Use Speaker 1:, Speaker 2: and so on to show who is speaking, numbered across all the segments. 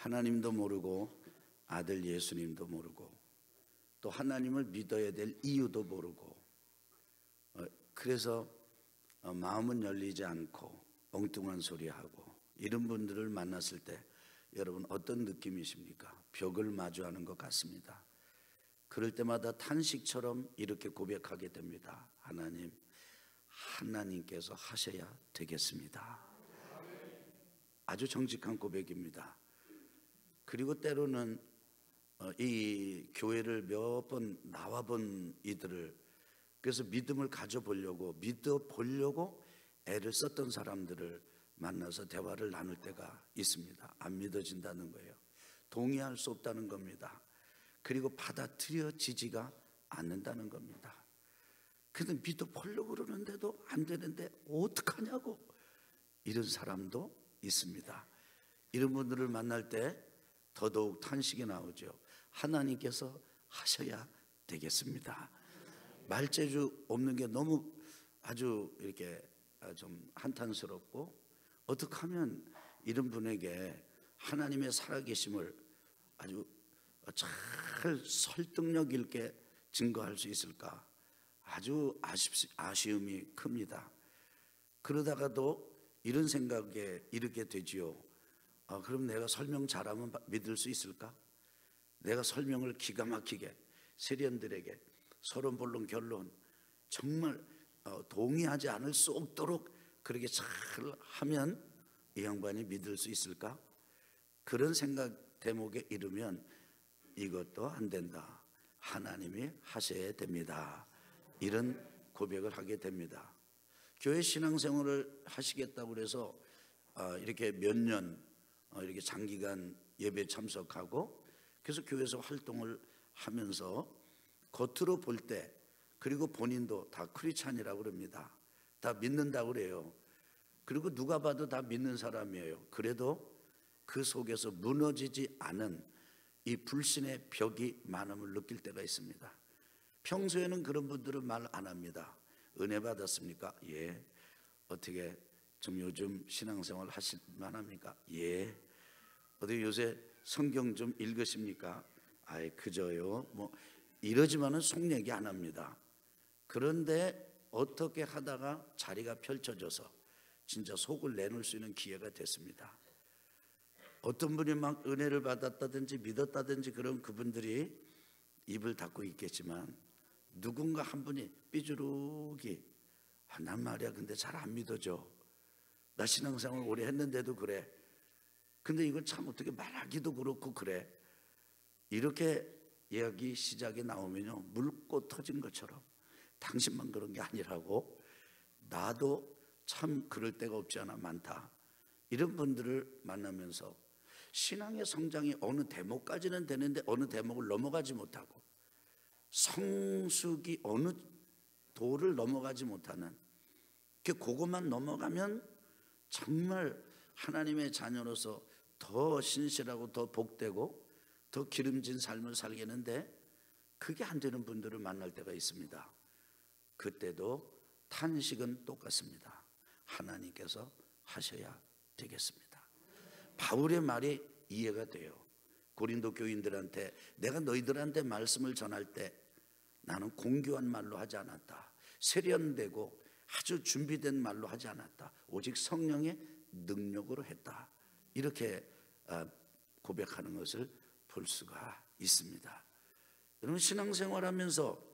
Speaker 1: 하나님도 모르고 아들 예수님도 모르고 또 하나님을 믿어야 될 이유도 모르고 그래서 마음은 열리지 않고 엉뚱한 소리하고 이런 분들을 만났을 때 여러분 어떤 느낌이십니까? 벽을 마주하는 것 같습니다. 그럴 때마다 탄식처럼 이렇게 고백하게 됩니다. 하나님께서 하셔야 되겠습니다. 아주 정직한 고백입니다. 그리고 때로는 이 교회를 몇 번 나와본 이들을 그래서 믿음을 가져보려고 믿어보려고 애를 썼던 사람들을 만나서 대화를 나눌 때가 있습니다. 안 믿어진다는 거예요. 동의할 수 없다는 겁니다. 그리고 받아들여지지가 않는다는 겁니다. 근데 믿어보려고 그러는데도 안 되는데 어떡하냐고 이런 사람도 있습니다. 이런 분들을 만날 때 더더욱 탄식이 나오죠. 하나님께서 하셔야 되겠습니다. 말재주 없는 게 너무 아주 이렇게 좀 한탄스럽고 어떻게 하면 이런 분에게 하나님의 살아계심을 아주 잘 설득력 있게 증거할 수 있을까 아주 아쉬움이 큽니다. 그러다가도 이런 생각에 이르게 되지요. 그럼 내가 설명 잘하면 믿을 수 있을까? 내가 설명을 기가 막히게 세련들에게 서론본론 결론 정말 동의하지 않을 수 없도록 그렇게 잘 하면 이 양반이 믿을 수 있을까? 그런 생각 대목에 이르면 이것도 안 된다. 하나님이 하셔야 됩니다. 이런 고백을 하게 됩니다. 교회 신앙생활을 하시겠다고 그래서 이렇게 몇 년 이렇게 장기간 예배 참석하고 그래서 교회에서 활동을 하면서 겉으로 볼 때 그리고 본인도 다 크리스찬이라고 그럽니다. 다 믿는다고 그래요. 그리고 누가 봐도 다 믿는 사람이에요. 그래도 그 속에서 무너지지 않은 이 불신의 벽이 많음을 느낄 때가 있습니다. 평소에는 그런 분들은 말 안 합니다. 은혜 받았습니까? 예. 어떻게 좀 요즘 신앙생활 하실 만합니까? 예. 어떻게 요새 성경 좀 읽으십니까? 아이 그저요. 뭐 이러지만은 속 얘기 안 합니다. 그런데 어떻게 하다가 자리가 펼쳐져서 진짜 속을 내놓을 수 있는 기회가 됐습니다. 어떤 분이 막 은혜를 받았다든지 믿었다든지 그런 그분들이 입을 닫고 있겠지만 누군가 한 분이 삐죽이 난 말이야 근데 잘 안 믿어져. 나 신앙생활 오래 했는데도 그래. 근데 이걸 참 어떻게 말하기도 그렇고 그래. 이렇게 이야기 시작에 나오면요 물꽃 터진 것처럼 당신만 그런 게 아니라고 나도 참 그럴 때가 없지 않아 많다. 이런 분들을 만나면서 신앙의 성장이 어느 대목까지는 되는데 어느 대목을 넘어가지 못하고 성숙이 어느 도를 넘어가지 못하는 그것만 넘어가면 정말 하나님의 자녀로서 더 신실하고 더 복되고 더 기름진 삶을 살겠는데 그게 안 되는 분들을 만날 때가 있습니다. 그때도 탄식은 똑같습니다. 하나님께서 하셔야 되겠습니다. 바울의 말이 이해가 돼요. 고린도 교인들한테 내가 너희들한테 말씀을 전할 때 나는 공교한 말로 하지 않았다. 세련되고 아주 준비된 말로 하지 않았다. 오직 성령의 능력으로 했다. 이렇게 고백하는 것을 볼 수가 있습니다. 여러분 신앙생활하면서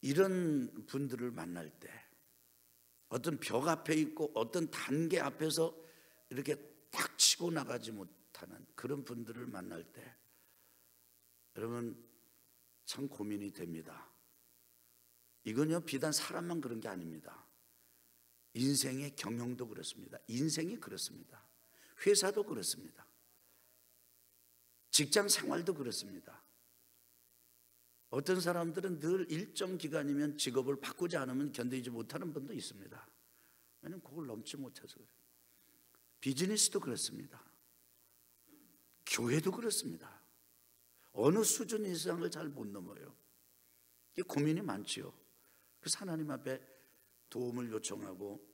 Speaker 1: 이런 분들을 만날 때 어떤 벽 앞에 있고 어떤 단계 앞에서 이렇게 딱 치고 나가지 못하는 그런 분들을 만날 때 여러분 참 고민이 됩니다. 이건요 비단 사람만 그런 게 아닙니다. 인생의 경영도 그렇습니다. 인생이 그렇습니다. 회사도 그렇습니다. 직장 생활도 그렇습니다. 어떤 사람들은 늘 일정 기간이면 직업을 바꾸지 않으면 견디지 못하는 분도 있습니다. 왜냐하면 그걸 넘지 못해서 그래요. 비즈니스도 그렇습니다. 교회도 그렇습니다. 어느 수준 이상을 잘 못 넘어요. 이게 고민이 많지요. 그래서 하나님 앞에 도움을 요청하고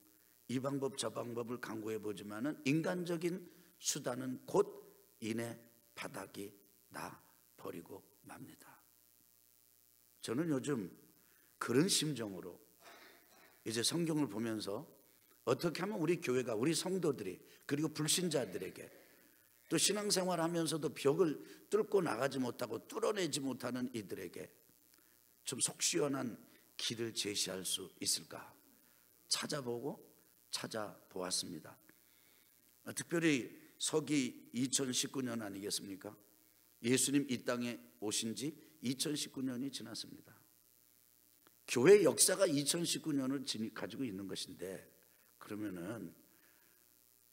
Speaker 1: 이 방법 저 방법을 강구해 보지만은 인간적인 수단은 곧 이내 바닥이 나 버리고 맙니다. 저는 요즘 그런 심정으로 이제 성경을 보면서 어떻게 하면 우리 교회가, 우리 성도들이, 그리고 불신자들에게, 또 신앙생활 하면서도 벽을 뚫고 나가지 못하고 뚫어내지 못하는 이들에게 좀 속 시원한 길을 제시할 수 있을까 찾아보았습니다. 특별히 서기 2019년 아니겠습니까? 예수님 이 땅에 오신 지 2019년이 지났습니다. 교회 역사가 2019년을 가지고 있는 것인데, 그러면은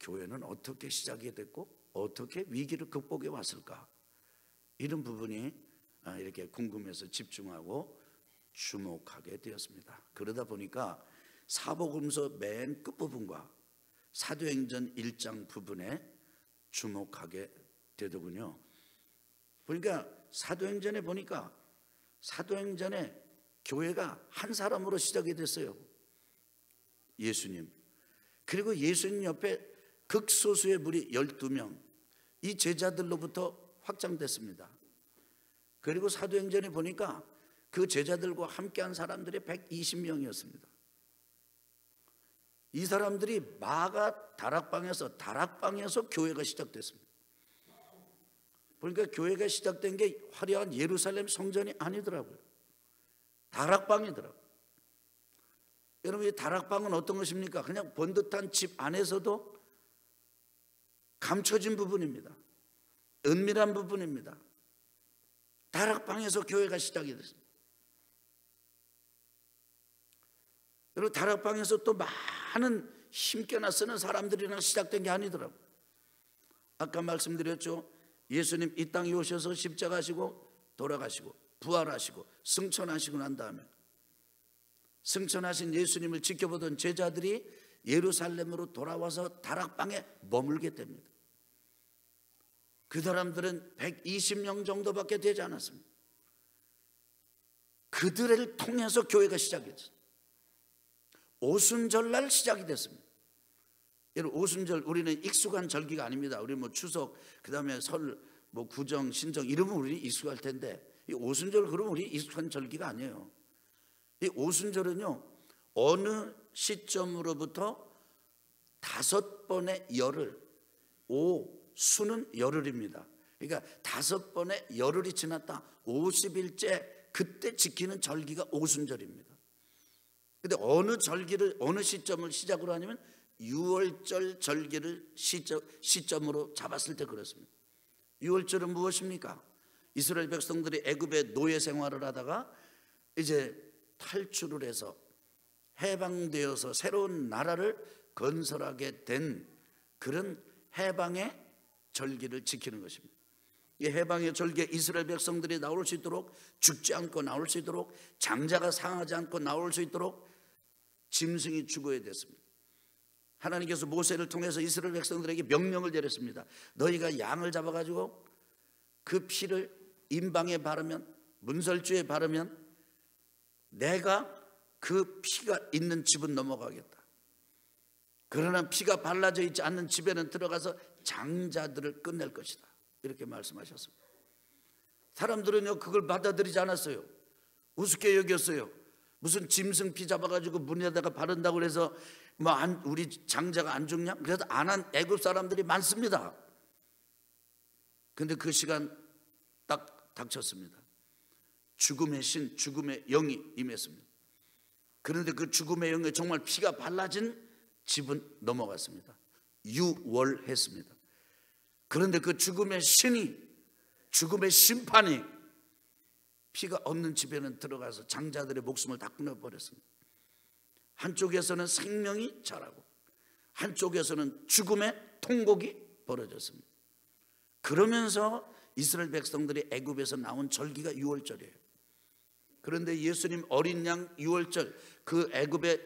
Speaker 1: 교회는 어떻게 시작이 됐고 어떻게 위기를 극복해 왔을까? 이런 부분이 이렇게 궁금해서 집중하고 주목하게 되었습니다. 그러다 보니까 사복음서 맨 끝부분과 사도행전 1장 부분에 주목하게 되더군요. 보니까 사도행전에 교회가 한 사람으로 시작이 됐어요. 예수님. 그리고 예수님 옆에 극소수의 무리 12명, 이 제자들로부터 확장됐습니다. 그리고 사도행전에 보니까 그 제자들과 함께한 사람들이 120명이었습니다. 이 사람들이 마가 다락방에서 교회가 시작됐습니다. 그러니까 교회가 시작된 게 화려한 예루살렘 성전이 아니더라고요. 다락방이더라고요. 여러분, 이 다락방은 어떤 것입니까? 그냥 번듯한 집 안에서도 감춰진 부분입니다. 은밀한 부분입니다. 다락방에서 교회가 시작이 됐습니다. 여러분, 다락방에서 또 많은 힘께나 쓰는 사람들이랑 시작된 게 아니더라고요. 아까 말씀드렸죠. 예수님 이 땅에 오셔서 십자가시고 돌아가시고 부활하시고 승천하시고 난 다음에 승천하신 예수님을 지켜보던 제자들이 예루살렘으로 돌아와서 다락방에 머물게 됩니다. 그 사람들은 120명 정도밖에 되지 않았습니다. 그들을 통해서 교회가 시작이 됐습니다. 오순절날 시작이 됐습니다. 여러분, 오순절 우리는 익숙한 절기가 아닙니다. 우리 추석, 그 다음에 설, 구정, 신정 이러면 우리 익숙할 텐데, 이 오순절 그러면 우리 익숙한 절기가 아니에요. 이 오순절은요, 어느 시점으로부터 5번의 열흘, 수는 열흘입니다. 그러니까 5번의 열흘이 지났다, 50일째 그때 지키는 절기가 오순절입니다. 근데 어느 시점을 시작으로 하냐면 6월절 절기를 시점으로 잡았을 때 그렇습니다. 6월절은 무엇입니까? 이스라엘 백성들이 애굽의 노예 생활을 하다가 이제 탈출을 해서 해방되어서 새로운 나라를 건설하게 된 그런 해방의 절기를 지키는 것입니다. 이 해방의 절기에 이스라엘 백성들이 나올 수 있도록, 죽지 않고 나올 수 있도록, 장자가 상하지 않고 나올 수 있도록 짐승이 죽어야 됐습니다. 하나님께서 모세를 통해서 이스라엘 백성들에게 명령을 내렸습니다. 너희가 양을 잡아가지고 그 피를 임방에 바르면, 문설주에 바르면 내가 그 피가 있는 집은 넘어가겠다. 그러나 피가 발라져 있지 않는 집에는 들어가서 장자들을 끝낼 것이다. 이렇게 말씀하셨습니다. 사람들은요, 그걸 받아들이지 않았어요. 우습게 여겼어요. 무슨 짐승 피 잡아가지고 문에다가 바른다고 그래서 우리 장자가 안 죽냐? 그래서 안 한 애굽 사람들이 많습니다. 근데 그 시간 딱 닥쳤습니다. 죽음의 신, 죽음의 영이 임했습니다. 그런데 그 죽음의 영에 정말 피가 발라진 집은 넘어갔습니다. 유월했습니다. 그런데 그 죽음의 신이, 죽음의 심판이 피가 없는 집에는 들어가서 장자들의 목숨을 다 끊어버렸습니다. 한쪽에서는 생명이 자라고 한쪽에서는 죽음의 통곡이 벌어졌습니다. 그러면서 이스라엘 백성들이 애굽에서 나온 절기가 유월절이에요. 그런데 예수님 어린 양 유월절, 그 애굽에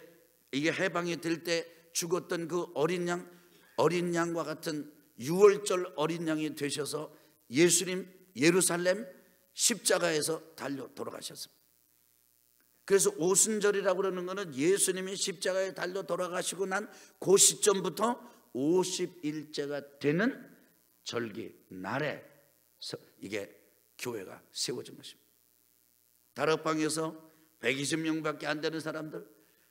Speaker 1: 이게 해방이 될 때 죽었던 그 어린 양과 같은 유월절 어린 양이 되셔서 예수님 예루살렘 십자가에서 달려 돌아가셨습니다. 그래서 오순절이라고 그러는 것은 예수님이 십자가에 달려 돌아가시고 난 그 시점부터 50일째가 되는 절기 날에 이게 교회가 세워진 것입니다. 다락방에서 120명밖에 안 되는 사람들,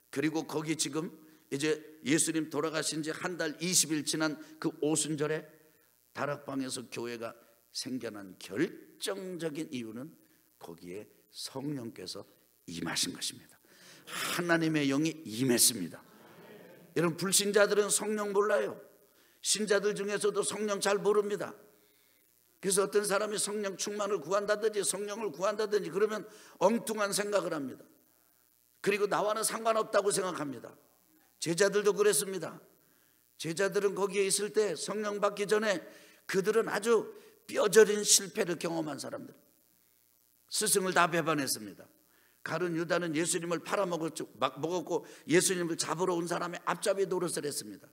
Speaker 1: 그리고 거기 지금 이제 예수님 돌아가신 지 한 달 20일 지난 그 오순절에 다락방에서 교회가 생겨난 결정적인 이유는 거기에 성령께서 임하신 것입니다. 하나님의 영이 임했습니다. 여러분, 불신자들은 성령 몰라요. 신자들 중에서도 성령 잘 모릅니다. 그래서 어떤 사람이 성령 충만을 구한다든지 성령을 구한다든지 그러면 엉뚱한 생각을 합니다. 그리고 나와는 상관없다고 생각합니다. 제자들도 그랬습니다. 제자들은 거기에 있을 때 성령 받기 전에 그들은 아주 뼈저린 실패를 경험한 사람들, 스승을 다 배반했습니다. 가룟 유다는 예수님을 팔아먹었고 예수님을 잡으러 온 사람의 앞잡이 노릇을 했습니다.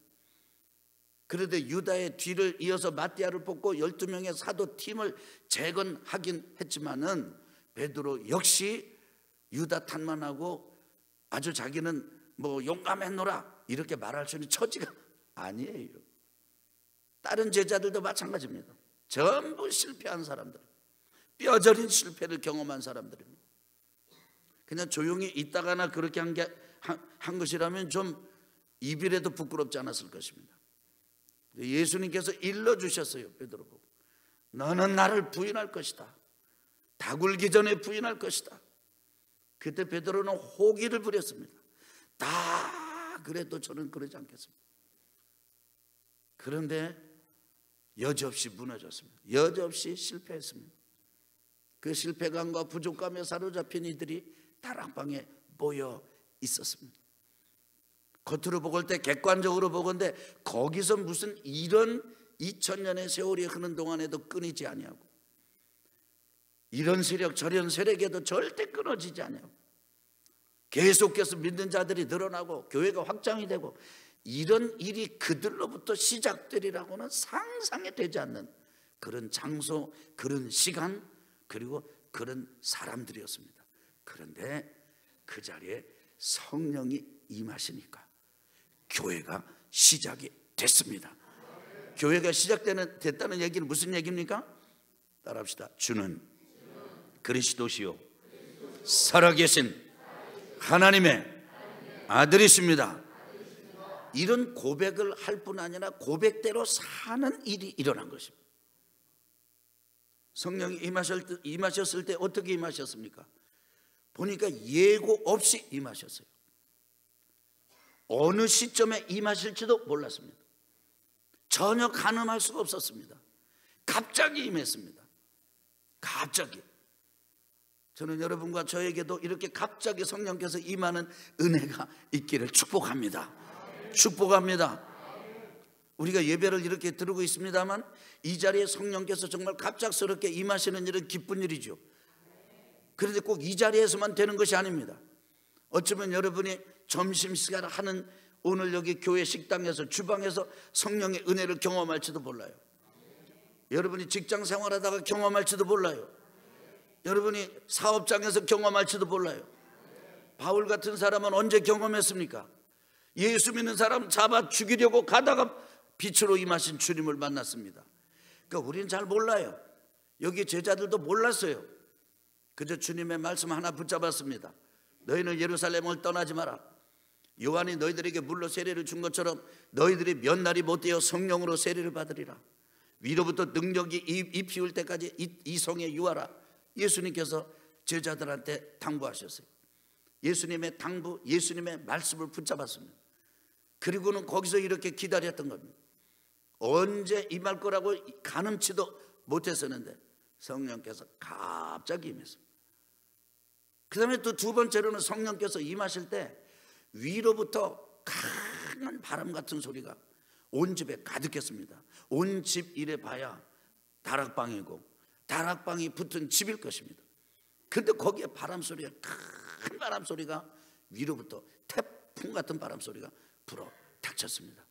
Speaker 1: 그런데 유다의 뒤를 이어서 마띠아를 뽑고 12명의 사도 팀을 재건하긴 했지만은 베드로 역시 유다 탓만하고 아주 자기는 뭐 용감했노라 이렇게 말할 수 있는 처지가 아니에요. 다른 제자들도 마찬가지입니다. 전부 실패한 사람들, 뼈저린 실패를 경험한 사람들입니다. 그냥 조용히 있다가나 그렇게 한 것이라면 좀 입이라도 부끄럽지 않았을 것입니다. 예수님께서 일러주셨어요. 베드로 보고, 너는 나를 부인할 것이다. 다 굴기 전에 부인할 것이다. 그때 베드로는 호기를 부렸습니다. 다 그래도 저는 그러지 않겠습니다. 그런데 여지없이 무너졌습니다. 여지없이 실패했습니다. 그 실패감과 부족감에 사로잡힌 이들이 다락방에 모여 있었습니다. 겉으로 보실 때 객관적으로 보건대 거기서 무슨 이런 2000년의 세월이 흐르는 동안에도 끊이지 아니하고, 이런 세력 저런 세력에도 절대 끊어지지 아니하고, 계속해서 믿는 자들이 늘어나고 교회가 확장이 되고, 이런 일이 그들로부터 시작되리라고는 상상이 되지 않는 그런 장소, 그런 시간, 그리고 그런 사람들이었습니다. 그런데 그 자리에 성령이 임하시니까 교회가 시작이 됐습니다. 교회가 됐다는 얘기는 무슨 얘기입니까? 따라합시다. 주는 그리스도시요 살아계신 하나님의 아들이십니다. 이런 고백을 할 뿐 아니라 고백대로 사는 일이 일어난 것입니다. 성령이 임하셨을 때 어떻게 임하셨습니까? 보니까 예고 없이 임하셨어요. 어느 시점에 임하실지도 몰랐습니다. 전혀 가늠할 수가 없었습니다. 갑자기 임했습니다. 갑자기. 저는 여러분과 저에게도 이렇게 갑자기 성령께서 임하는 은혜가 있기를 축복합니다. 축복합니다. 우리가 예배를 이렇게 드리고 있습니다만 이 자리에 성령께서 정말 갑작스럽게 임하시는 일은 기쁜 일이죠. 그런데 꼭 이 자리에서만 되는 것이 아닙니다. 어쩌면 여러분이 점심시간 하는 오늘 여기 교회 식당에서 주방에서 성령의 은혜를 경험할지도 몰라요. 여러분이 직장 생활하다가 경험할지도 몰라요. 여러분이 사업장에서 경험할지도 몰라요. 바울 같은 사람은 언제 경험했습니까? 예수 믿는 사람 잡아 죽이려고 가다가 빛으로 임하신 주님을 만났습니다. 그러니까 우리는 잘 몰라요. 여기 제자들도 몰랐어요. 그저 주님의 말씀 하나 붙잡았습니다. 너희는 예루살렘을 떠나지 마라. 요한이 너희들에게 물로 세례를 준 것처럼 너희들이 몇 날이 못되어 성령으로 세례를 받으리라. 위로부터 능력이 입히울 때까지 이 성에 유하라. 예수님께서 제자들한테 당부하셨어요. 예수님의 당부, 예수님의 말씀을 붙잡았습니다. 그리고는 거기서 이렇게 기다렸던 겁니다. 언제 임할 거라고 가늠치도 못했었는데 성령께서 갑자기 임했습니다. 그 다음에 또 두 번째로는 성령께서 임하실 때 위로부터 강한 바람 같은 소리가 온 집에 가득했습니다. 온 집 이래 봐야 다락방이고 다락방이 붙은 집일 것입니다. 근데 거기에 바람소리가, 큰 바람소리가 위로부터 태풍 같은 바람소리가 불어 닥쳤습니다.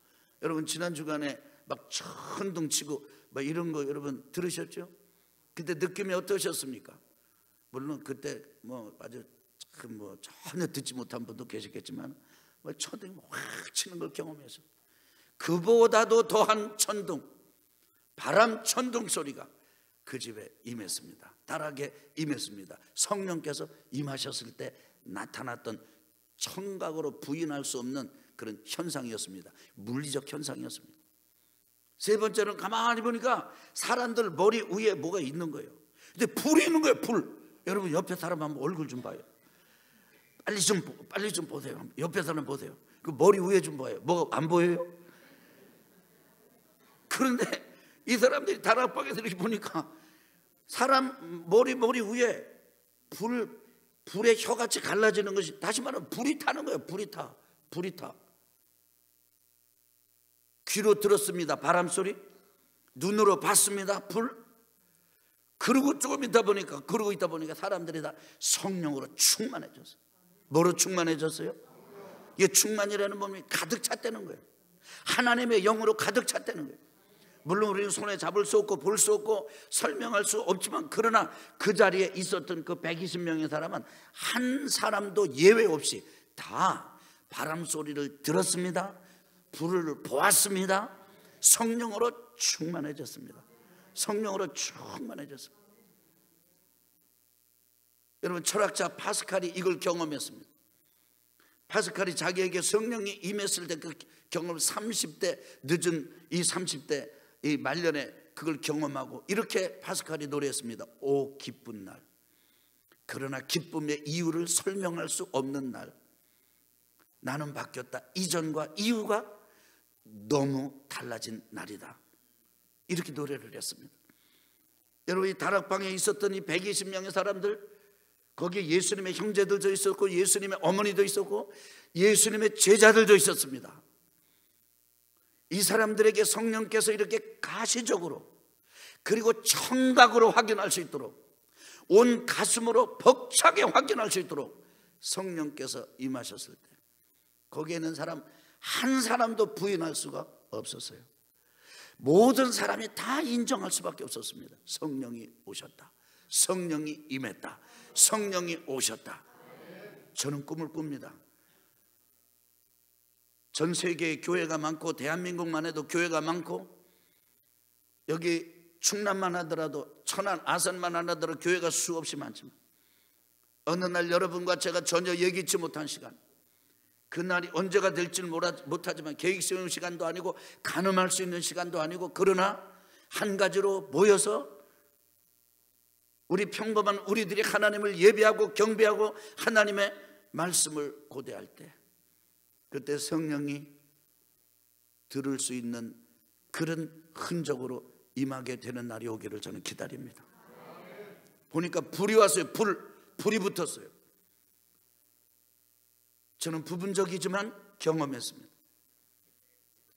Speaker 1: 여러분 지난 주간에 막 천둥치고 막 이런 거 여러분 들으셨죠? 그때 느낌이 어떠셨습니까? 물론 그때 뭐 아주 참 뭐 전혀 듣지 못한 분도 계셨겠지만 뭐 천둥이 확 치는 걸 경험해서 그보다도 더한 천둥, 바람 천둥 소리가 그 집에 임했습니다. 다락에 임했습니다. 성령께서 임하셨을 때 나타났던 청각으로 부인할 수 없는 그런 현상이었습니다. 물리적 현상이었습니다. 세 번째는 가만히 보니까 사람들 머리 위에 뭐가 있는 거예요. 근데 불이 있는 거예요. 불. 여러분 옆에 사람 한번 얼굴 좀 봐요. 빨리 좀 보세요. 옆에 사람 보세요. 그 머리 위에 좀 봐요. 뭐가 안 보여요? 그런데 이 사람들이 다락방에서 이렇게 보니까 사람 머리 위에 불의 혀같이 갈라지는 것이, 다시 말하면 불이 타는 거예요. 불이 타. 귀로 들었습니다. 바람 소리. 눈으로 봤습니다. 불. 그러고 조금 있다 보니까 사람들이 다 성령으로 충만해졌어요. 뭐로 충만해졌어요? 이게 충만이라는 몸이 가득 찼다는 거예요. 하나님의 영으로 가득 찼다는 거예요. 물론 우리는 손에 잡을 수 없고 볼 수 없고 설명할 수 없지만, 그러나 그 자리에 있었던 그 120명의 사람은 한 사람도 예외 없이 다 바람 소리를 들었습니다. 불을 보았습니다. 성령으로 충만해졌습니다. 성령으로 충만해졌습니다. 여러분, 철학자 파스칼이 이걸 경험했습니다. 파스칼이 자기에게 성령이 임했을 때 그 경험을 30대 늦은 이 30대 이 말년에 그걸 경험하고 이렇게 파스칼이 노래했습니다. 오 기쁜 날, 그러나 기쁨의 이유를 설명할 수 없는 날, 나는 바뀌었다. 이전과 이후가 너무 달라진 날이다. 이렇게 노래를 했습니다. 여러분, 이 다락방에 있었던 이 120명의 사람들, 거기에 예수님의 형제들도 있었고 예수님의 어머니도 있었고 예수님의 제자들도 있었습니다. 이 사람들에게 성령께서 이렇게 가시적으로 그리고 청각으로 확인할 수 있도록, 온 가슴으로 벅차게 확인할 수 있도록 성령께서 임하셨을 때 거기에 있는 사람 한 사람도 부인할 수가 없었어요. 모든 사람이 다 인정할 수밖에 없었습니다. 성령이 오셨다. 성령이 임했다. 성령이 오셨다. 저는 꿈을 꿉니다. 전 세계에 교회가 많고 대한민국만 해도 교회가 많고, 여기 충남만 하더라도 천안 아산만 하더라도 교회가 수없이 많지만, 어느 날 여러분과 제가 전혀 예기치 못한 시간, 그날이 언제가 될지는 못하지만 계획 세우는 시간도 아니고 가늠할 수 있는 시간도 아니고, 그러나 한 가지로 모여서 우리 평범한 우리들이 하나님을 예배하고 경배하고 하나님의 말씀을 고대할 때, 그때 성령이 들을 수 있는 그런 흔적으로 임하게 되는 날이 오기를 저는 기다립니다. 보니까 불이 왔어요. 불이 붙었어요. 저는 부분적이지만 경험했습니다.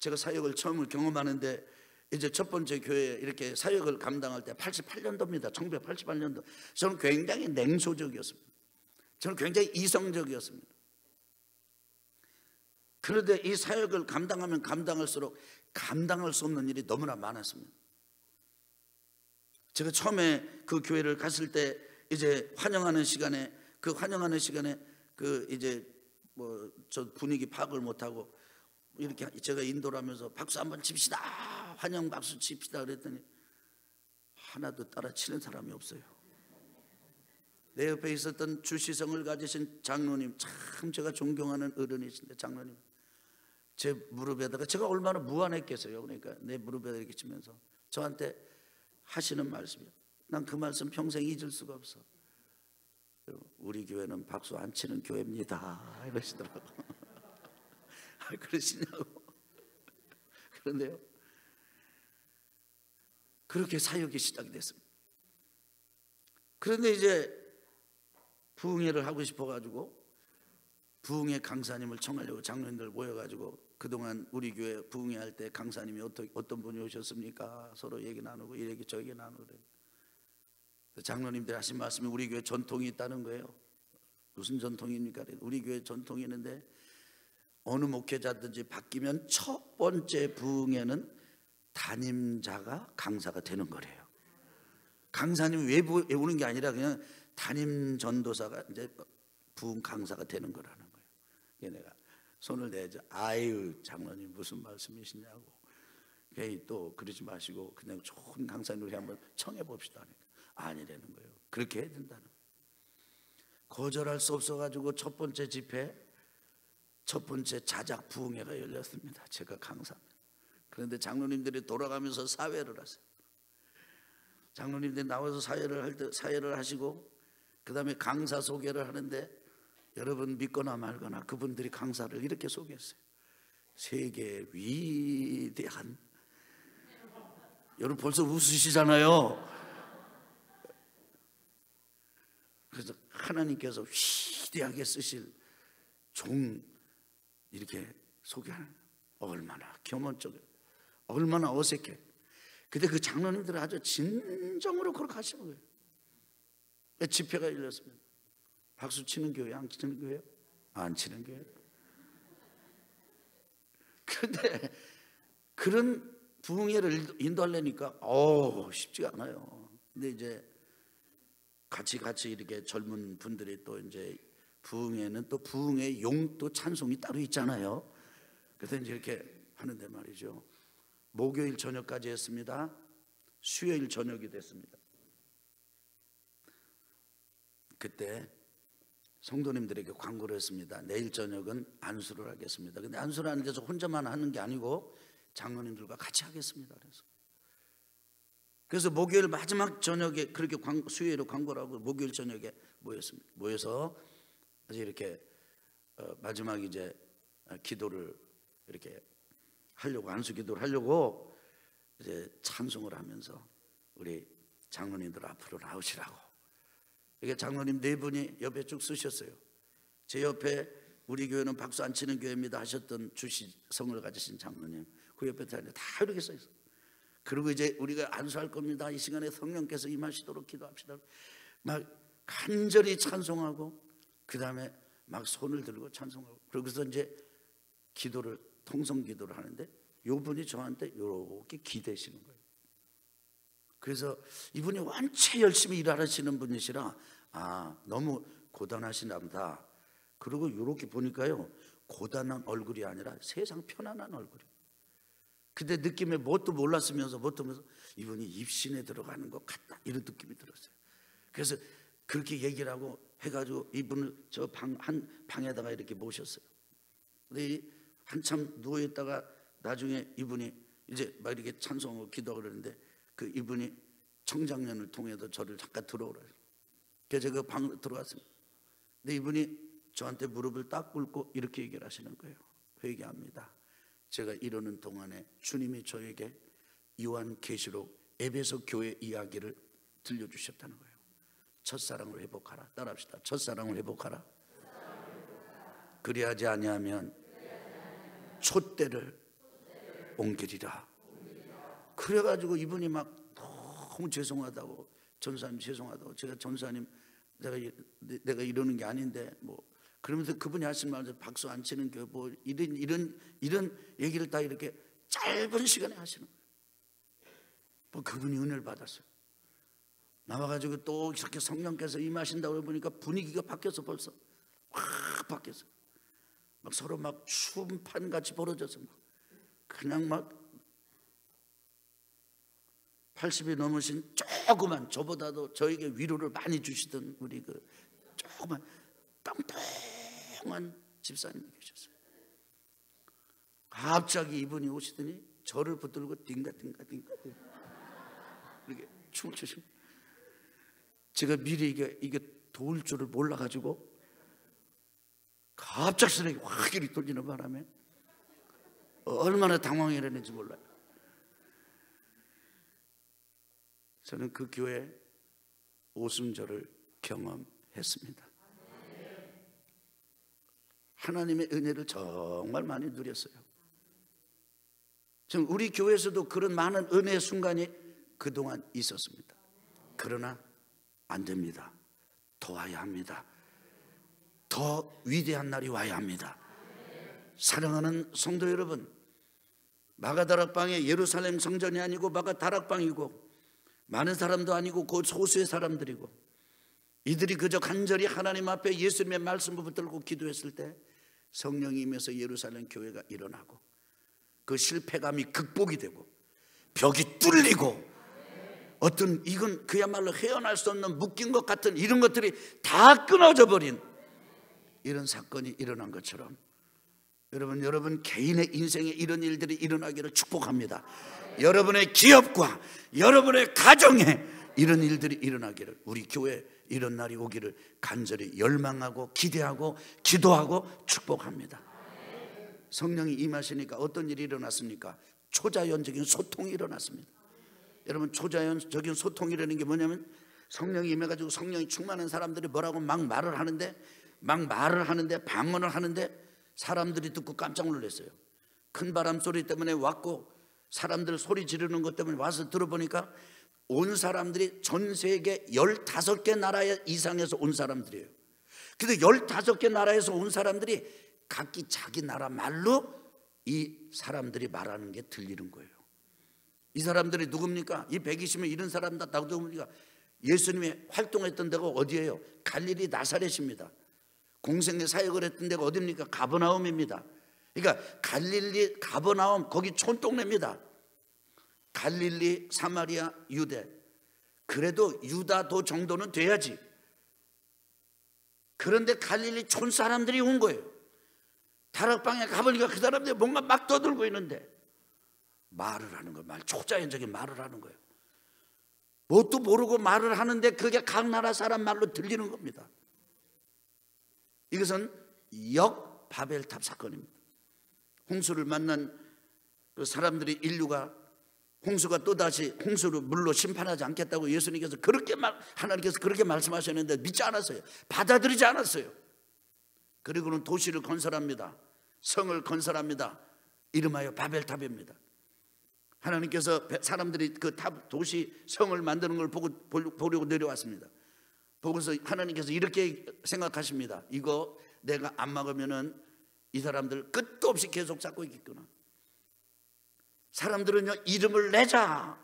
Speaker 1: 제가 사역을 처음으로 경험하는데, 이제 첫 번째 교회에 이렇게 사역을 감당할 때 88년도입니다. 1988년도. 저는 굉장히 냉소적이었습니다. 저는 굉장히 이성적이었습니다. 그런데 이 사역을 감당하면 감당할수록 감당할 수 없는 일이 너무나 많았습니다. 제가 처음에 그 교회를 갔을 때 이제 환영하는 시간에 그 이제 뭐 저 분위기 파악을 못하고 이렇게 제가 인도를 하면서 박수 한번 칩시다, 환영 박수 칩시다 그랬더니 하나도 따라 치는 사람이 없어요. 내 옆에 있었던 주시성을 가지신 장로님, 참 제가 존경하는 어른이신데, 장로님 제 무릎에다가, 제가 얼마나 무안했겠어요. 그러니까 내 무릎에다 이렇게 치면서 저한테 하시는 말씀이요, 난 그 말씀 평생 잊을 수가 없어. 우리 교회는 박수 안 치는 교회입니다 이러시더라고. 그러시냐고. 그런데요, 그렇게 사역이 시작이 됐습니다. 그런데 이제 부흥회를 하고 싶어가지고 부흥회 강사님을 청하려고 장로님들 모여가지고, 그동안 우리 교회 부흥회 할 때 강사님이 어떤 분이 오셨습니까? 서로 얘기 나누고 이 얘기 저 얘기 나누고 그래요. 장로님들이 하신 말씀이 우리 교회 전통이 있다는 거예요. 무슨 전통입니까? 우리 교회 전통이 있는데, 어느 목회자든지 바뀌면 첫 번째 부흥회는 담임자가 강사가 되는 거래요. 강사님이 외우는 게 아니라 그냥 담임 전도사가 이제 부흥 강사가 되는 거라는 거예요. 내가 손을 내자, 아유 장로님 무슨 말씀이시냐고. 에이, 또 그러지 마시고 그냥 좋은 강사님 우리 한번 청해 봅시다. 아니라는 거예요. 그렇게 해야 된다는 거예요. 거절할 수 없어가지고 첫 번째 집회, 첫 번째 자작 부흥회가 열렸습니다. 제가 강사입니다. 그런데 장로님들이 돌아가면서 사회를 하세요. 장로님들이 나와서 사회를 할 때 사회를 하시고 그 다음에 강사 소개를 하는데 여러분 믿거나 말거나 그분들이 강사를 이렇게 소개했어요. 세계 위대한, 여러분 벌써 웃으시잖아요. 그래서 하나님께서 위대하게 쓰실 종 이렇게 소개하는, 얼마나 겸언적이에요. 얼마나 어색해. 근데 그 장로님들은 아주 진정으로 그렇게 하시는 거예요. 집회가 열렸습니다. 박수 치는 교회, 안 치는 교회요? 안 치는 교회. 그런데 그런 부흥회를 인도하려니까 쉽지가 않아요. 근데 이제 같이 이렇게 젊은 분들이 또 이제 부흥회는 또 부흥회 용도 찬송이 따로 있잖아요. 그래서 이제 이렇게 하는데 말이죠. 목요일 저녁까지 했습니다. 수요일 저녁이 됐습니다. 그때 성도님들에게 광고를 했습니다. 내일 저녁은 안수를 하겠습니다. 근데 안수를 하는 데서 혼자만 하는 게 아니고 장로님들과 같이 하겠습니다. 그래서 목요일 마지막 저녁에 그렇게 수요일에 광고를 하고 목요일 저녁에 모였습니다. 모여서 이렇게 마지막 이제 기도를 이렇게 하려고, 안수 기도를 하려고 이제 찬송을 하면서 우리 장로님들 앞으로 나오시라고. 이게 장로님 네 분이 옆에 쭉 쓰셨어요. 제 옆에 우리 교회는 박수 안 치는 교회입니다 하셨던 주시성을 가지신 장로님, 그 옆에 다 이렇게 써 있어요. 그리고 이제 우리가 안수할 겁니다. 이 시간에 성령께서 임하시도록 기도합시다. 막 간절히 찬송하고 그 다음에 막 손을 들고 찬송하고, 그러고서 이제 기도를, 통성 기도를 하는데 요 분이 저한테 이렇게 기대시는 거예요. 그래서 이분이 원체 열심히 일하시는 분이시라 너무 고단하시나 보다. 그리고 이렇게 보니까요, 고단한 얼굴이 아니라 세상 편안한 얼굴이에요. 근데 느낌에 뭣도 몰랐으면서 이분이 입신에 들어가는 것 같다, 이런 느낌이 들었어요. 그래서 그렇게 얘기를 하고 해가지고 이분을 저 한 방에다가 이렇게 모셨어요. 근데 한참 누워있다가 나중에 이분이 이제 막 이렇게 찬송하고 기도하고 그러는데 그 이분이 청장년을 통해서 저를 잠깐 들어오라고. 그래서 제가 방으로 들어갔습니다. 근데 이분이 저한테 무릎을 딱 꿇고 이렇게 얘기를 하시는 거예요. 회개합니다. 제가 이러는 동안에 주님이 저에게 요한계시록 에베소 교회 이야기를 들려주셨다는 거예요. 첫사랑을 회복하라. 따라합시다. 첫사랑을 회복하라. 그리하지 아니하면 촛대를 옮기리라. 그래가지고 이분이 막 너무 죄송하다고, 전사님 죄송하다고, 제가 전사님 내가 이러는 게 아닌데 뭐 그러면서 그분이 하신 말을 박수 안 치는 게 뭐 이런 얘기를 다 이렇게 짧은 시간에 하시는 거예요. 뭐 그분이 은혜를 받았어요. 나와가지고 또 이렇게 성령께서 임하신다고 보니까 분위기가 바뀌어서 벌써 확 바뀌었어요. 막 서로 막 춤판 같이 벌어져서 막 그냥 막 80이 넘으신 조그만, 저보다도 저에게 위로를 많이 주시던 우리 그 조그만 뻥뻥한 집사님이 계셨어요. 갑자기 이분이 오시더니 저를 붙들고 딩가딩가 이렇게 춤을 추시고, 제가 미리 이게 도울 줄을 몰라가지고 갑작스레 확 이리 돌리는 바람에 얼마나 당황했는지 몰라요. 저는 그 교회 오순절을 경험했습니다. 하나님의 은혜를 정말 많이 누렸어요. 지금 우리 교회에서도 그런 많은 은혜의 순간이 그동안 있었습니다. 그러나 안 됩니다. 더 와야 합니다. 더 위대한 날이 와야 합니다. 사랑하는 성도 여러분, 마가다락방의 예루살렘 성전이 아니고 마가다락방이고, 많은 사람도 아니고 그 소수의 사람들이고, 이들이 그저 간절히 하나님 앞에 예수님의 말씀을 붙들고 기도했을 때 성령이 임해서 예루살렘 교회가 일어나고 그 실패감이 극복이 되고 벽이 뚫리고 어떤 이건 그야말로 헤어날 수 없는 묶인 것 같은 이런 것들이 다 끊어져 버린 이런 사건이 일어난 것처럼 여러분 개인의 인생에 이런 일들이 일어나기를 축복합니다. 여러분의 기업과 여러분의 가정에 이런 일들이 일어나기를, 우리 교회에 이런 날이 오기를 간절히 열망하고 기대하고 기도하고 축복합니다. 성령이 임하시니까 어떤 일이 일어났습니까? 초자연적인 소통이 일어났습니다. 여러분, 초자연적인 소통이라는 게 뭐냐면 성령이 임해가지고 성령이 충만한 사람들이 뭐라고 막 말을 하는데 방언을 하는데 사람들이 듣고 깜짝 놀랐어요. 큰 바람 소리 때문에 왔고 사람들 소리 지르는 것 때문에 와서 들어보니까 온 사람들이 전 세계 15개 나라 이상에서 온 사람들이에요. 근데 15개 나라에서 온 사람들이 각기 자기 나라 말로 이 사람들이 말하는 게 들리는 거예요. 이 사람들이 누굽니까? 이 120명 이런 사람 다 누굽니까? 예수님이 활동했던 데가 어디예요? 갈릴리 나사렛입니다. 공생의 사역을 했던 데가 어디입니까? 가버나움입니다. 그러니까 갈릴리 가버나움 거기 촌동네입니다. 갈릴리, 사마리아, 유대. 그래도 유다도 정도는 돼야지. 그런데 갈릴리 촌 사람들이 온 거예요. 다락방에 가보니까 그 사람들이 뭔가 막 떠들고 있는데 말을 하는 거예요. 초자연적인 말을 하는 거예요. 뭣도 모르고 말을 하는데 그게 각 나라 사람 말로 들리는 겁니다. 이것은 역바벨탑 사건입니다. 홍수를 만난 그 사람들이, 인류가 홍수가 또다시 홍수로 물로 심판하지 않겠다고 예수님께서 하나님께서 그렇게 말씀하셨는데 믿지 않았어요. 받아들이지 않았어요. 그리고는 도시를 건설합니다. 성을 건설합니다. 이름하여 바벨탑입니다. 하나님께서 사람들이 그 탑, 도시, 성을 만드는 걸 보려고 내려왔습니다. 보고서 하나님께서 이렇게 생각하십니다. 이거 내가 안 막으면은 이 사람들 끝도 없이 계속 쌓고 있겠구나. 사람들은요, 이름을 내자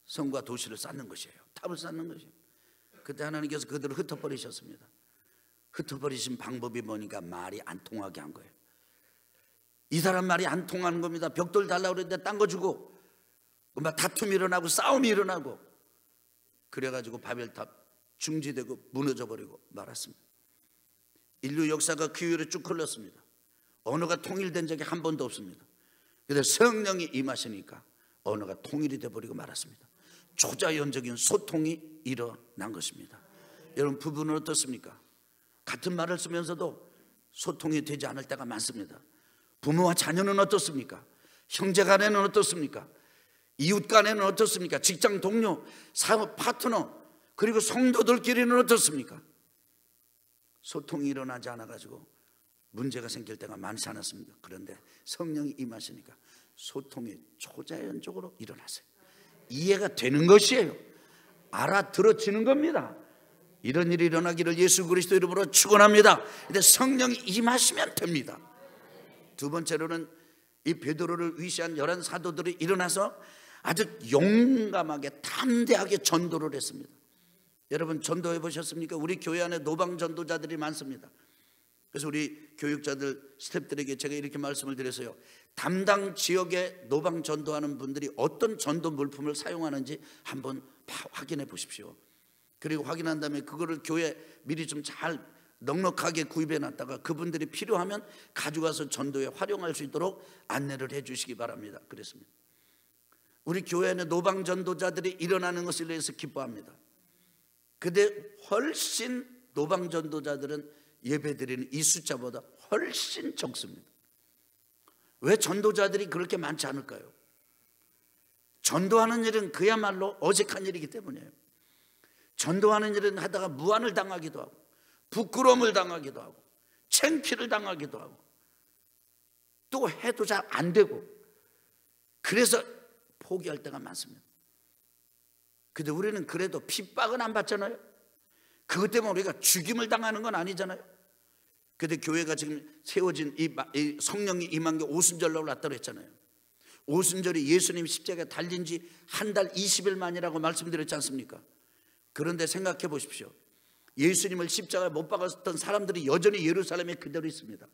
Speaker 1: 성과 도시를 쌓는 것이에요. 탑을 쌓는 것이에요. 그때 하나님께서 그들을 흩어버리셨습니다. 흩어버리신 방법이 뭐니까 말이 안 통하게 한 거예요. 이 사람 말이 안 통하는 겁니다. 벽돌 달라고 그랬는데 딴 거 주고 막 다툼이 일어나고 싸움이 일어나고 그래가지고 바벨탑 중지되고 무너져버리고 말았습니다. 인류 역사가 그 이후로 쭉 흘렀습니다. 언어가 통일된 적이 한 번도 없습니다. 그런데 성령이 임하시니까 언어가 통일이 돼버리고 말았습니다. 초자연적인 소통이 일어난 것입니다. 여러분, 부부는 어떻습니까? 같은 말을 쓰면서도 소통이 되지 않을 때가 많습니다. 부모와 자녀는 어떻습니까? 형제 간에는 어떻습니까? 이웃 간에는 어떻습니까? 직장 동료, 사업 파트너, 그리고 성도들끼리는 어떻습니까? 소통이 일어나지 않아가지고 문제가 생길 때가 많지 않았습니다. 그런데 성령이 임하시니까 소통이 초자연적으로 일어났어요. 이해가 되는 것이에요. 알아들어지는 겁니다. 이런 일이 일어나기를 예수 그리스도 이름으로 축원합니다. 근데 성령이 임하시면 됩니다. 두 번째로는 이 베드로를 위시한 11 사도들이 일어나서 아주 용감하게 담대하게 전도를 했습니다. 여러분, 전도해 보셨습니까? 우리 교회 안에 노방 전도자들이 많습니다. 그래서 우리 교육자들, 스태프들에게 제가 이렇게 말씀을 드렸어요. 담당 지역에 노방 전도하는 분들이 어떤 전도 물품을 사용하는지 한번 확인해 보십시오. 그리고 확인한 다음에 그거를 교회에 미리 좀 잘 넉넉하게 구입해 놨다가 그분들이 필요하면 가져가서 전도에 활용할 수 있도록 안내를 해 주시기 바랍니다. 그랬습니다. 우리 교회는 노방 전도자들이 일어나는 것을 위해서 기뻐합니다. 근데 훨씬 노방 전도자들은 예배드리는 이 숫자보다 훨씬 적습니다. 왜 전도자들이 그렇게 많지 않을까요? 전도하는 일은 그야말로 어색한 일이기 때문이에요. 전도하는 일은 하다가 무안을 당하기도 하고 부끄러움을 당하기도 하고 창피를 당하기도 하고 또 해도 잘 안 되고 그래서 포기할 때가 많습니다. 근데 우리는 그래도 핍박은 안 받잖아요. 그것 때문에 우리가 죽임을 당하는 건 아니잖아요. 근데 교회가 지금 세워진 이 성령이 임한 게 오순절로 났다고 했잖아요. 오순절이 예수님 십자가에 달린 지 한 달 20일 만이라고 말씀드렸지 않습니까? 그런데 생각해 보십시오. 예수님을 십자가에 못 박았던 사람들이 여전히 예루살렘에 그대로 있습니다.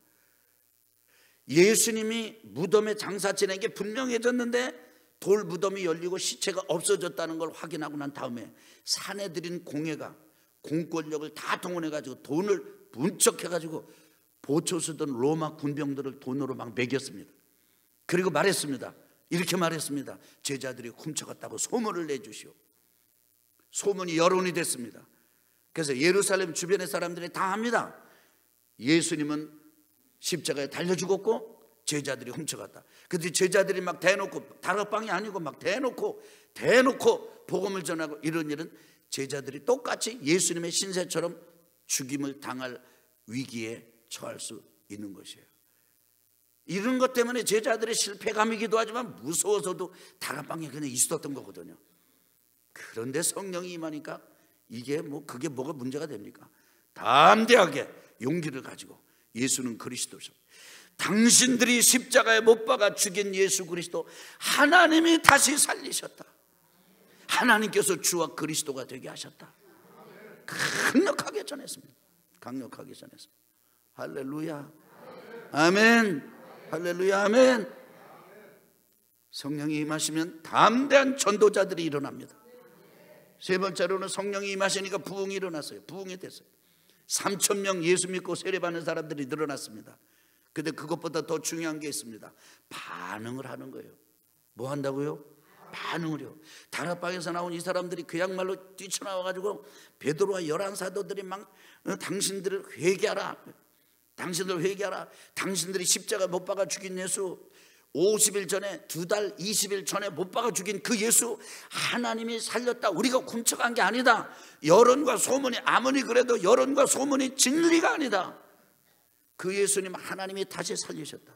Speaker 1: 예수님이 무덤에 장사 지낸 게 분명해졌는데 돌 무덤이 열리고 시체가 없어졌다는 걸 확인하고 난 다음에 사내들인 공회가 공권력을 다 동원해가지고 돈을 분척해가지고 보초 쓰던 로마 군병들을 돈으로 막 매겼습니다. 그리고 말했습니다. 이렇게 말했습니다. 제자들이 훔쳐갔다고 소문을 내주시오. 소문이 여론이 됐습니다. 그래서 예루살렘 주변의 사람들이 다 합니다. 예수님은 십자가에 달려 죽었고 제자들이 훔쳐갔다. 근데 제자들이 막 대놓고, 다락방이 아니고 막 대놓고 복음을 전하고 이런 일은 제자들이 똑같이 예수님의 신세처럼 죽임을 당할 위기에 처할 수 있는 것이에요. 이런 것 때문에 제자들의 실패감이기도 하지만 무서워서도 다락방에 그냥 있었던 거거든요. 그런데 성령이 임하니까 그게 뭐가 문제가 됩니까? 담대하게 용기를 가지고 예수는 그리스도죠. 당신들이 십자가에 못 박아 죽인 예수 그리스도 하나님이 다시 살리셨다. 하나님께서 주와 그리스도가 되게 하셨다. 강력하게 전했습니다. 강력하게 전했습니다. 할렐루야, 아멘. 할렐루야, 아멘. 성령이 임하시면 담대한 전도자들이 일어납니다. 세 번째로는 성령이 임하시니까 부흥이 일어났어요. 부흥이 됐어요. 3,000명 예수 믿고 세례받는 사람들이 늘어났습니다. 근데 그것보다 더 중요한 게 있습니다. 반응을 하는 거예요. 뭐 한다고요? 반응을요. 다락방에서 나온 이 사람들이 그야말로 뛰쳐나와가지고 베드로와 11사도들이 막 당신들을 회개하라. 당신들 회개하라. 당신들이 십자가 못 박아 죽인 예수, 50일 전에, 2달 20일 전에 못 박아 죽인 그 예수 하나님이 살렸다. 우리가 훔쳐간 게 아니다. 여론과 소문이, 아무리 그래도 여론과 소문이 진리가 아니다. 그 예수님 하나님이 다시 살리셨다.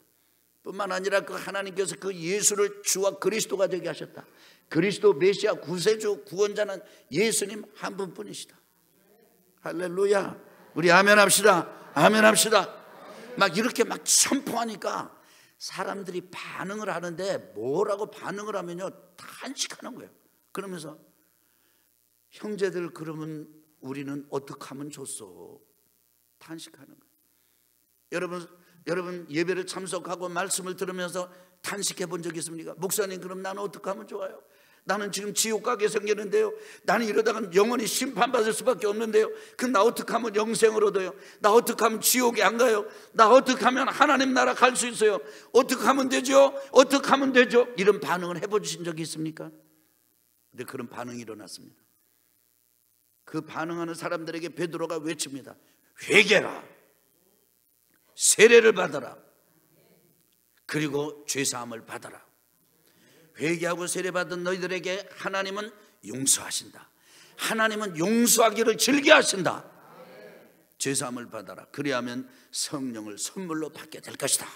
Speaker 1: 뿐만 아니라 그 하나님께서 그 예수를 주와 그리스도가 되게 하셨다. 그리스도 메시아 구세주 구원자는 예수님 한 분뿐이시다. 할렐루야. 우리 아멘 합시다. 아멘 합시다. 막 이렇게 막 선포하니까 사람들이 반응을 하는데, 뭐라고 반응을 하면요, 탄식하는 거예요. 그러면서 형제들, 그러면 우리는 어떻게 하면 좋소? 탄식하는 거예요. 여러분 예배를 참석하고 말씀을 들으면서 탄식해 본 적 있습니까? 목사님, 그럼 나는 어떻게 하면 좋아요? 나는 지금 지옥 가게 생기는데요. 나는 이러다가 영원히 심판받을 수밖에 없는데요. 그럼 나 어떻게 하면 영생을 얻어요? 나 어떻게 하면 지옥에 안 가요? 나 어떻게 하면 하나님 나라 갈 수 있어요? 어떻게 하면 되죠? 어떻게 하면 되죠? 이런 반응을 해보신 적이 있습니까? 근데 그런 반응이 일어났습니다. 그 반응하는 사람들에게 베드로가 외칩니다. 회개라, 세례를 받아라, 그리고 죄사함을 받아라. 회개하고 세례받은 너희들에게 하나님은 용서하신다. 하나님은 용서하기를 즐겨하신다. 죄사함을 받아라. 그리하면 성령을 선물로 받게 될 것이다.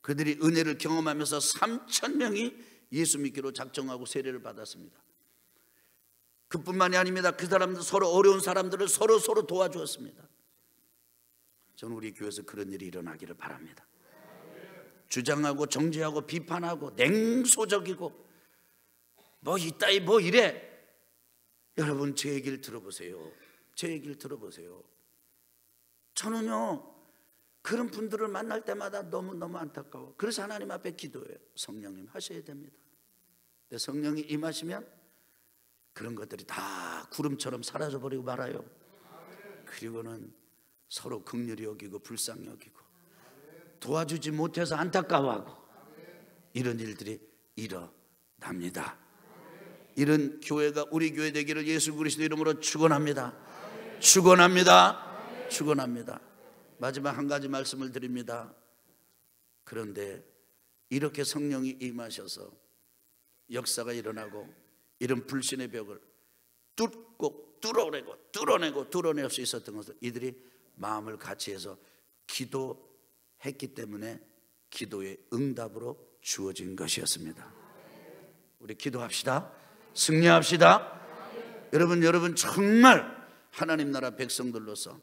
Speaker 1: 그들이 은혜를 경험하면서 3,000명이 예수 믿기로 작정하고 세례를 받았습니다. 그뿐만이 아닙니다. 그 사람들, 서로 어려운 사람들을 서로 도와주었습니다. 저는 우리 교회에서 그런 일이 일어나기를 바랍니다. 주장하고 정죄하고 비판하고 냉소적이고 뭐 이따위 뭐 이래. 여러분, 제 얘기를 들어보세요. 제 얘기를 들어보세요. 저는요, 그런 분들을 만날 때마다 너무너무 안타까워. 그래서 하나님 앞에 기도해요. 성령님 하셔야 됩니다. 근데 성령이 임하시면 그런 것들이 다 구름처럼 사라져버리고 말아요. 그리고는 서로 긍휼히 여기고 불쌍히 여기고 도와주지 못해서 안타까워하고 이런 일들이 일어납니다. 이런 교회가 우리 교회 되기를 예수 그리스도 이름으로 축원합니다. 축원합니다. 축원합니다. 마지막 한 가지 말씀을 드립니다. 그런데 이렇게 성령이 임하셔서 역사가 일어나고 이런 불신의 벽을 뚫어낼 수 있었던 것은 이들이 마음을 같이 해서 기도했기 때문에 기도의 응답으로 주어진 것이었습니다. 우리 기도합시다. 승리합시다. 여러분 정말 하나님 나라 백성들로서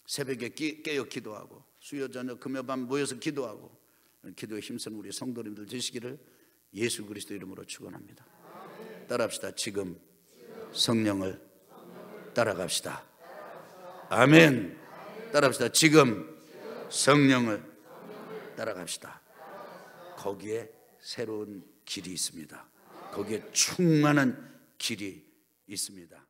Speaker 1: 새벽에 깨어 기도하고 수요 저녁 금요 밤 모여서 기도하고 기도에 힘쓴 우리 성도님들 되시기를 예수 그리스도 이름으로 축원합니다. 따라합시다. 지금 성령을 따라갑시다. 아멘. 따라합시다. 지금 성령을 따라갑시다. 거기에 새로운 길이 있습니다. 거기에 충만한 길이 있습니다.